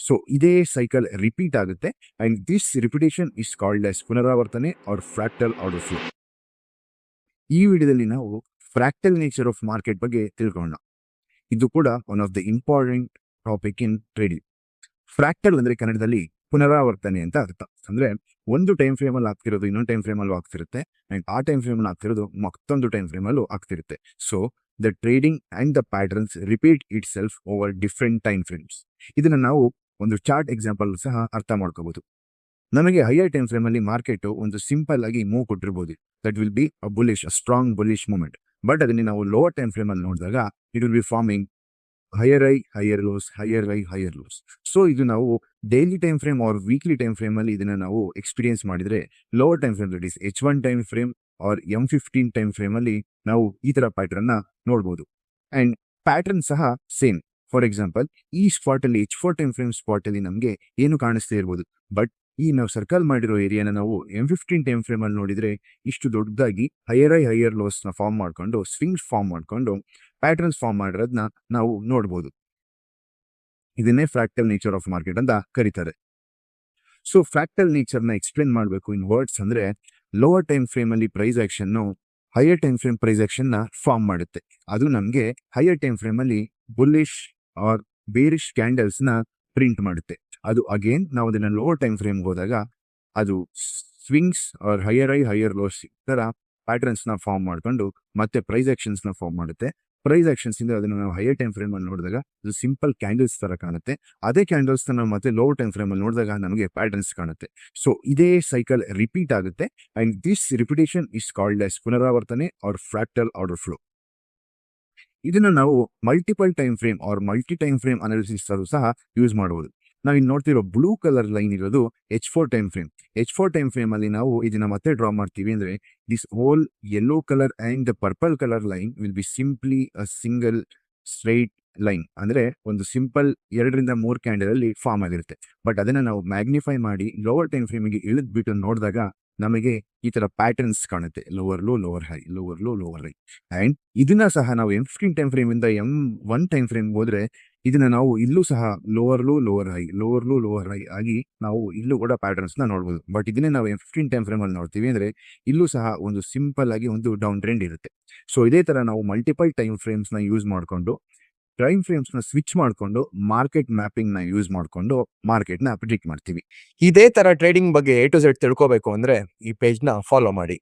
So ಇದೇ cycle repeat ಆಗುತ್ತೆ and this repetition is called as ಪುನರಾವರ್ತನೆ ಆರ್ ಫ್ರಾಕ್ಟಲ್ ಆರ್ಡರ್ ಫ್ಲೋ. ಈ ವಿಡಿಯೋದಲ್ಲಿ ನಾವು ಫ್ರಾಕ್ಟಲ್ ನೇಚರ್ ಆಫ್ ಮಾರ್ಕೆಟ್ ಬಗ್ಗೆ ತಿಳ್ಕೊಳ್ಳೋಣ. ಇದು ಕೂಡ one of the important topic in trading. Fractal ಅಂದ್ರೆ ಕನ್ನಡದಲ್ಲಿ ಪುನರಾವರ್ತನೆ ಅಂತ ಅರ್ಥ. ಅಂದ್ರೆ ಒಂದು ಟೈಮ್ ಫ್ರೇಮ್ ಅಲ್ಲಿ ಆಗ್ತಿರೋದು ಇನ್ನೊಂದು ಟೈಮ್ ಫ್ರೇಮ್ ಅಲ್ಲೂ ಆಗ್ತಿರುತ್ತೆ ಅಂಡ್ ಆ ಟೈಮ್ ಫ್ರೇಮ್ ಅಲ್ಲಿ ಆಗ್ತಿರೋದು ಮತ್ತೊಂದು ಟೈಮ್ ಫ್ರೇಮ್ ಅಲ್ಲೂ ಆಗ್ತಿರುತ್ತೆ. So the trading and the patterns repeat itself over different time frames. ಇದನ್ನ ನಾವು ಒಂದು ಚಾರ್ಟ್ ಎಕ್ಸಾಂಪಲ್ ಸಹ ಅರ್ಥ ಮಾಡ್ಕೋಬಹುದು. ನಮಗೆ ಹೈಯರ್ ಟೈಮ್ ಫ್ರೇಮ್ ಅಲ್ಲಿ ಮಾರ್ಕೆಟ್ ಒಂದು ಸಿಂಪಲ್ ಆಗಿ ಮೂವ್ ಕೊಟ್ಟಿರಬಹುದು. That will be a bullish, a strong bullish movement. But ಅದನ್ನ ನಾವು ಲೋವರ್ ಟೈಮ್ ಫ್ರೇಮ್ ಅಲ್ಲಿ ನೋಡಿದಾಗ it will be forming higher high, higher lows, higher high, higher lows. So ಇದು ನಾವು daily time frame or weekly time frame ಅಲ್ಲಿ ಇದನ್ನ ನಾವು experience ಮಾಡಿದ್ರೆ lower time frame that is H1 time frame or M15 time frame ಅಲ್ಲಿ ನಾವು ಈ ತರ ಪ್ಯಾಟರ್ನ್ ನ ನೋಡಬಹುದು. ಅಂಡ್ ಪ್ಯಾಟರ್ನ್ ಸಹ ಸೇಮ್. ಫಾರ್ ಎಕ್ಸಾಂಪಲ್, ಈ ಸ್ಪಾಟ್ ಅಲ್ಲಿ H4 ಟೈಮ್ ಫ್ರೇಮ್ ಸ್ಪಾಟ್ ಅಲ್ಲಿ ನಮಗೆ ಏನು ಕಾಣಿಸ್ತಾ ಇರಬಹುದು, ಬಟ್ ಈ ನಾವು ಸರ್ಕಲ್ ಮಾಡಿರೋ ಏರಿಯಾನ ನಾವು M15 ಟೈಮ್ ಫ್ರೇಮ್ ಅಲ್ಲಿ ನೋಡಿದ್ರೆ ಇಷ್ಟು ದೊಡ್ಡದಾಗಿ ಹೈಯರ್ ಹೈ, ಹೈಯರ್ ಲೋಸ್ ನ ಫಾರ್ಮ್ ಮಾಡ್ಕೊಂಡು ಸ್ವಿಂಗ್ಸ್ ಫಾರ್ಮ್ ಮಾಡ್ಕೊಂಡು ಪ್ಯಾಟರ್ನ್ಸ್ ಫಾರ್ಮ್ ಮಾಡಿರೋದನ್ನ ನಾವು ನೋಡಬಹುದು. ಇದನ್ನೇ ಫ್ರಾಕ್ಟಲ್ ನೇಚರ್ ಆಫ್ ಮಾರ್ಕೆಟ್ ಅಂತ ಕರೀತಾರೆ. ಸೊ ಫ್ರಾಕ್ಟಲ್ ನೇಚರ್ ನ ಎಕ್ಸ್ಪ್ಲೇನ್ ಮಾಡಬೇಕು ಇನ್ ವರ್ಡ್ಸ್ ಅಂದ್ರೆ, ಲೋವರ್ ಟೈಮ್ ಫ್ರೇಮ್ ಅಲ್ಲಿ price action higher time frame price action ನ ಫಾರ್ಮ್ ಮಾಡುತ್ತೆ. ಅದು ನಮಗೆ ಹೈಯರ್ ಟೈಮ್ ಫ್ರೇಮ್ ಅಲ್ಲಿ ಬುಲ್ಲಿಶ್ ಆರ್ ಬೇರಿಶ್ ಕ್ಯಾಂಡಲ್ಸ್ ನ ಪ್ರಿಂಟ್ ಮಾಡುತ್ತೆ. ಅದು ಅಗೇನ್ ನಾವು ಅದನ್ನ ಲೋವರ್ ಟೈಮ್ ಫ್ರೇಮ್ ಹೋದಾಗ ಅದು swings are higher high, higher lows ತರ ಪ್ಯಾಟರ್ನ್ಸ್ ನ ಫಾರ್ಮ್ ಮಾಡ್ಕೊಂಡು ಮತ್ತೆ ಪ್ರೈಸ್ ಆಕ್ಷನ್ಸ್ ನ ಫಾರ್ಮ್ ಮಾಡುತ್ತೆ. ಪ್ರೈಸ್ ಆಕ್ಷನ್ಸ್ ಇಂದ ಅದನ್ನ ನಾವು ಹೈಯರ್ ಟೈಮ್ ಫ್ರೇಮ್ ಅಲ್ಲಿ ನೋಡಿದಾಗ ಅದು ಸಿಂಪಲ್ ಕ್ಯಾಂಡಲ್ಸ್ ತರ ಕಾಣುತ್ತೆ. ಅದೇ ಕ್ಯಾಂಡಲ್ಸ್ ನಾವು ಮತ್ತೆ ಲೋವರ್ ಟೈಮ್ ಫ್ರೇಮ್ ಅಲ್ಲಿ ನೋಡಿದಾಗ ನಮಗೆ ಪ್ಯಾಟರ್ನ್ಸ್ ಕಾಣುತ್ತೆ. ಸೊ ಇದೇ ಸೈಕಲ್ ರಿಪೀಟ್ ಆಗುತ್ತೆ and this repetition is called as ಪುನರಾವರ್ತನೆ ಆರ್ ಫ್ರಾಕ್ಟಲ್ ಆರ್ಡರ್ ಫ್ಲೋ. ಇದನ್ನ ನಾವು multiple time frame or multi time frame analysis ಸಹ ಯೂಸ್ ಮಾಡಬಹುದು. ನಾವು ಇಲ್ಲಿ ನೋಡ್ತಿರೋ ಬ್ಲೂ ಕಲರ್ ಲೈನ್ ಇರೋದು H4 time frame. H4 time frame ಅಲ್ಲಿ ನಾವು ಇದನ್ನ ಮತ್ತೆ ಡ್ರಾ ಮಾಡ್ತೀವಿ ಅಂದ್ರೆ this whole yellow colour and the purple colour line will be simply a single straight line. ಅಂದ್ರೆ ಒಂದು ಸಿಂಪಲ್ 2-3 ಕ್ಯಾಂಡಲ್ ಅಲ್ಲಿ ಫಾರ್ಮ್ ಆಗಿರುತ್ತೆ. ಬಟ್ ಅದನ್ನ ನಾವು ಮ್ಯಾಗ್ನಿಫೈ ಮಾಡಿ ಲೋವರ್ ಟೈಮ್ ಫ್ರೇಮಿಗೆ ಇಳಿದ್ಬಿಟ್ಟು ನೋಡಿದಾಗ ನಮಗೆ ಈ ತರ ಪ್ಯಾಟರ್ನ್ಸ್ ಕಾಣುತ್ತೆ. Lower low, lower high, lower low, lower high. And ಇದನ್ನ ಸಹ ನಾವು M15 ಟೈಮ್ ಫ್ರೇಮ್ ಇಂದ M1 ಟೈಮ್ ಫ್ರೇಮ್ ಹೋದ್ರೆ ಇದನ್ನ ನಾವು ಇಲ್ಲೂ ಸಹ lower low, lower high, lower low, lower high ಆಗಿ ನಾವು ಇಲ್ಲೂ ಕೂಡ ಪ್ಯಾಟರ್ನ್ಸ್ ನ ನೋಡಬಹುದು. ಬಟ್ ಇದನ್ನೇ ನಾವು M15 ಟೈಮ್ ಫ್ರೇಮ್ ಅಲ್ಲಿ ನೋಡ್ತೀವಿ ಅಂದ್ರೆ ಇಲ್ಲೂ ಸಹ ಒಂದು ಸಿಂಪಲ್ ಆಗಿ ಒಂದು ಡೌನ್ ಟ್ರೆಂಡ್ ಇರುತ್ತೆ. ಸೊ ಇದೇ ತರ ನಾವು ಮಲ್ಟಿಪಲ್ ಟೈಮ್ ಫ್ರೇಮ್ಸ್ ನ ಯೂಸ್ ಮಾಡಿಕೊಂಡು ಟೈಮ್ ಫ್ರೇಮ್ಸ್ ನ ಸ್ವಿಚ್ ಮಾಡಿಕೊಂಡು ಮಾರ್ಕೆಟ್ ಮ್ಯಾಪಿಂಗ್ ನ ಯೂಸ್ ಮಾಡಿಕೊಂಡು ಮಾರ್ಕೆಟ್ ನ ಪ್ರಿಡಿಕ್ಟ್ ಮಾಡ್ತೀವಿ. ಇದೇ ತರ ಟ್ರೇಡಿಂಗ್ ಬಗ್ಗೆ A to Z ತಿಳ್ಕೋಬೇಕು ಅಂದ್ರೆ ಈ ಪೇಜ್ ನ ಫಾಲೋ ಮಾಡಿ.